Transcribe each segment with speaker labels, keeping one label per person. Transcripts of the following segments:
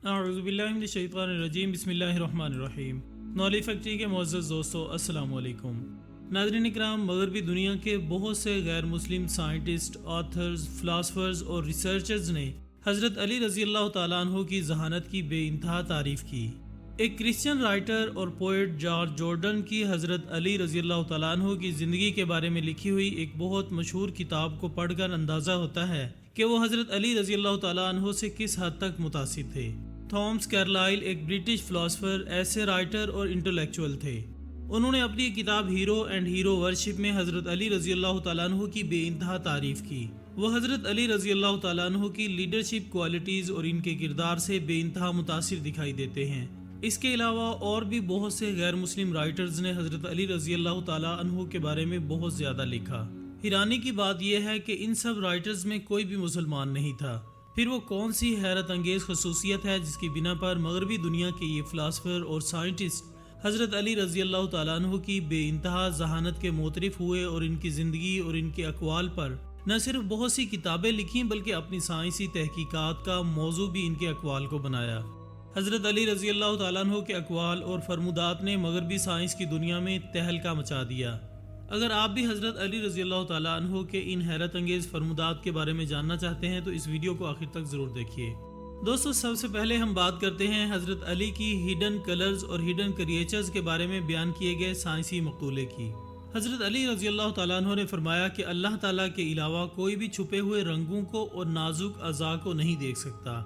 Speaker 1: اعوذ باللہ من الشیطان الرجیم، بسم اللہ الرحمن الرحیم۔ نالج فیکٹری کے معزز دوستو، السلام علیکم۔ ناظرین اکرام، مغربی دنیا کے بہت سے غیر مسلم سائنٹسٹ، آتھرز، فلاسفرز اور ریسرچرز نے حضرت علی رضی اللہ تعالیٰ عنہ کی ذہانت کی بے انتہا تعریف کی۔ ایک کرسچین رائٹر اور پوئٹ جارج جارڈن کی حضرت علی رضی اللہ تعالیٰ عنہ کی زندگی کے بارے میں لکھی ہوئی ایک بہت مشہور کتاب کو پڑھ کر اندازہ ہوتا ہے کہ وہ حضرت علی رضی اللہ تعالیٰ عنہ سے کس حد تک متاثر تھے۔ تھامس کارلائل ایک برٹش فلاسفر، ایسے رائٹر اور انٹلیکچوئل تھے۔ انہوں نے اپنی کتاب ہیرو اینڈ ہیرو ورشپ میں حضرت علی رضی اللہ تعالیٰ عنہ کی بے انتہا تعریف کی۔ وہ حضرت علی رضی اللہ تعالیٰ عنہ کی لیڈرشپ کوالٹیز اور ان کے کردار سے بے انتہا متاثر دکھائی دیتے ہیں۔ اس کے علاوہ اور بھی بہت سے غیر مسلم رائٹرز نے حضرت علی رضی اللہ تعالیٰ عنہ کے بارے میں بہت زیادہ لکھا۔ حیرانی کی بات یہ ہے کہ ان سب رائٹرز میں کوئی بھی مسلمان نہیں تھا۔ پھر وہ کون سی حیرت انگیز خصوصیت ہے جس کی بنا پر مغربی دنیا کے یہ فلاسفر اور سائنٹسٹ حضرت علی رضی اللہ تعالیٰ عنہ کی بے انتہا ذہانت کے معترف ہوئے اور ان کی زندگی اور ان کے اقوال پر نہ صرف بہت سی کتابیں لکھیں بلکہ اپنی سائنسی تحقیقات کا موضوع بھی ان کے اقوال کو بنایا۔ حضرت علی رضی اللہ تعالیٰ عنہ کے اقوال اور فرمودات نے مغربی سائنس کی دنیا میں تہلکہ مچا دیا۔ اگر آپ بھی حضرت علی رضی اللہ تعالیٰ عنہ کے ان حیرت انگیز فرمودات کے بارے میں جاننا چاہتے ہیں تو اس ویڈیو کو آخر تک ضرور دیکھیے۔ دوستو، سب سے پہلے ہم بات کرتے ہیں حضرت علی کی ہڈن کلرز اور ہڈن کریچرز کے بارے میں بیان کیے گئے سائنسی مقولے کی۔ حضرت علی رضی اللہ تعالیٰ عنہ نے فرمایا کہ اللہ تعالیٰ کے علاوہ کوئی بھی چھپے ہوئے رنگوں کو اور نازک اعضاء کو نہیں دیکھ سکتا۔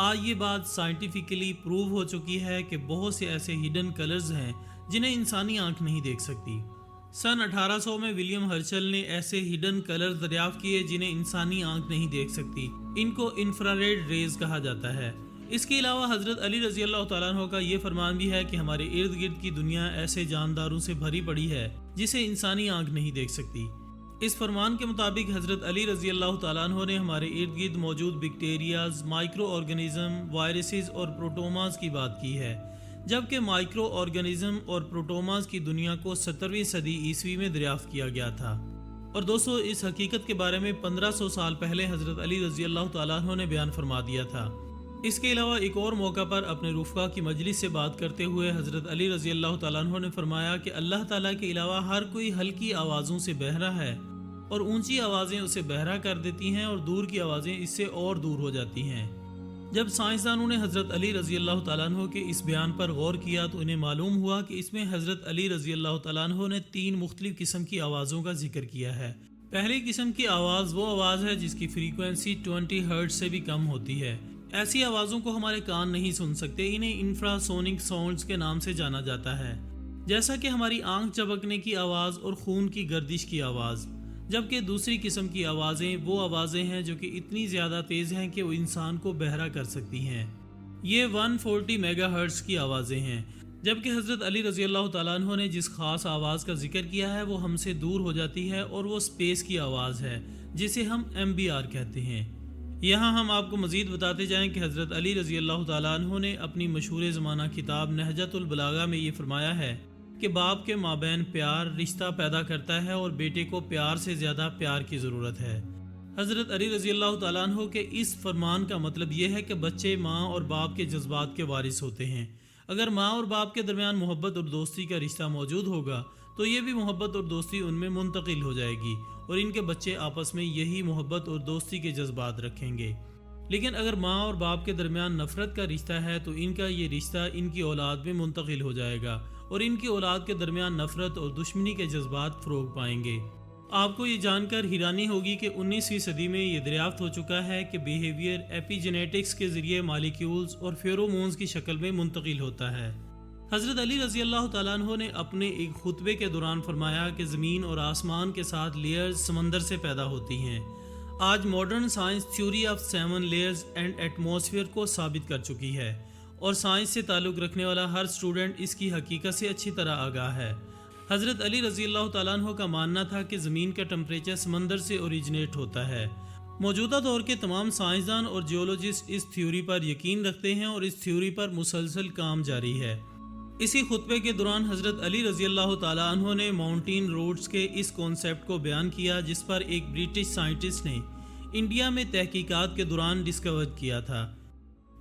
Speaker 1: آج یہ بات سائنٹیفکلی پروو ہو چکی ہے کہ بہت سے ایسے ہڈن کلرز ہیں جنہیں انسانی آنکھ نہیں دیکھ سکتی۔ سن 1800 میں ولیم ہرشل نے ایسے ہڈن کلر دریافت کیے جنہیں انسانی آنکھ نہیں دیکھ سکتی۔ ان کو انفراریڈ ریز کہا جاتا ہے۔ اس کے علاوہ حضرت علی رضی اللہ تعالیٰ عنہ کا یہ فرمان بھی ہے کہ ہمارے ارد گرد کی دنیا ایسے جانداروں سے بھری پڑی ہے جسے انسانی آنکھ نہیں دیکھ سکتی۔ اس فرمان کے مطابق حضرت علی رضی اللہ تعالیٰ عنہ نے ہمارے ارد گرد موجود بیکٹیریاز، مائکرو آرگنزم، وائرسز اور پروٹوماز کی بات کی ہے، جبکہ مائکرو آرگنزم اور پروٹوماز کی دنیا کو 17ویں صدی عیسوی میں دریافت کیا گیا تھا۔ اور دوستو، اس حقیقت کے بارے میں 1500 سال پہلے حضرت علی رضی اللہ تعالیٰ عنہ نے بیان فرما دیا تھا۔ اس کے علاوہ ایک اور موقع پر اپنے رفقا کی مجلس سے بات کرتے ہوئے حضرت علی رضی اللہ تعالیٰ عنہ نے فرمایا کہ اللہ تعالیٰ کے علاوہ ہر کوئی ہلکی آوازوں سے بہرا ہے اور اونچی آوازیں اسے بہرا کر دیتی ہیں اور دور کی آوازیں اس سے اور دور ہو جاتی ہیں۔ جب سائنسدانوں نے حضرت علی رضی اللہ تعالیٰ عنہ کے اس بیان پر غور کیا تو انہیں معلوم ہوا کہ اس میں حضرت علی رضی اللہ تعالیٰ عنہ نے 3 مختلف قسم کی آوازوں کا ذکر کیا ہے۔ پہلی قسم کی آواز وہ آواز ہے جس کی فریکوینسی 20 ہرٹز سے بھی کم ہوتی ہے۔ ایسی آوازوں کو ہمارے کان نہیں سن سکتے، انہیں انفرا سونک ساؤنڈز کے نام سے جانا جاتا ہے، جیسا کہ ہماری آنکھ چبکنے کی آواز اور خون کی گردش کی آواز۔ جبکہ دوسری قسم کی آوازیں وہ آوازیں ہیں جو کہ اتنی زیادہ تیز ہیں کہ وہ انسان کو بہرا کر سکتی ہیں۔ یہ 140 میگا ہرٹز کی آوازیں ہیں۔ جبکہ حضرت علی رضی اللہ تعالیٰ عنہ نے جس خاص آواز کا ذکر کیا ہے وہ ہم سے دور ہو جاتی ہے اور وہ اسپیس کی آواز ہے جسے ہم MBR کہتے ہیں۔ یہاں ہم آپ کو مزید بتاتے جائیں کہ حضرت علی رضی اللہ تعالیٰ عنہ نے اپنی مشہور زمانہ کتاب نہجۃ البلاغہ میں یہ فرمایا ہے کہ باپ کے مابین پیار رشتہ پیدا کرتا ہے اور بیٹے کو پیار سے زیادہ پیار کی ضرورت ہے۔ حضرت علی رضی اللہ تعالیٰ عنہ کے اس فرمان کا مطلب یہ ہے کہ بچے ماں اور باپ کے جذبات کے وارث ہوتے ہیں۔ اگر ماں اور باپ کے درمیان محبت اور دوستی کا رشتہ موجود ہوگا تو یہ بھی محبت اور دوستی ان میں منتقل ہو جائے گی اور ان کے بچے آپس میں یہی محبت اور دوستی کے جذبات رکھیں گے۔ لیکن اگر ماں اور باپ کے درمیان نفرت کا رشتہ ہے تو ان کا یہ رشتہ ان کی اولاد میں منتقل ہو جائے گا اور ان کی اولاد کے درمیان نفرت اور دشمنی کے جذبات فروغ پائیں گے۔ آپ کو یہ جان کر حیرانی ہوگی کہ 19ویں صدی میں یہ دریافت ہو چکا ہے کہ بیہیویئر ایپی جینیٹکس کے ذریعے مالیکیولز اور فیرومونز کی شکل میں منتقل ہوتا ہے۔ حضرت علی رضی اللہ تعالیٰ عنہ نے اپنے ایک خطبے کے دوران فرمایا کہ زمین اور آسمان کے ساتھ لیئرز سمندر سے پیدا ہوتی ہیں۔ آج modern science theory of 7 layers and atmosphere کو ثابت کر چکی ہے اور سائنس سے تعلق رکھنے والا ہر اسٹوڈنٹ اس کی حقیقت سے اچھی طرح آگاہ ہے۔ حضرت علی رضی اللہ تعالیٰ عنہ کا ماننا تھا کہ زمین کا ٹمپریچر سمندر سے اوریجنیٹ ہوتا ہے۔ موجودہ دور کے تمام سائنسدان اور جیولوجسٹ اس تھیوری پر یقین رکھتے ہیں اور اس تھیوری پر مسلسل کام جاری ہے۔ اسی خطبے کے دوران حضرت علی رضی اللہ تعالیٰ عنہ نے ماؤنٹین روڈز کے اس کانسیپٹ کو بیان کیا جس پر ایک برٹش سائنٹسٹ نے انڈیا میں تحقیقات کے دوران ڈسکور کیا تھا۔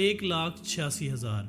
Speaker 1: 1,86,000।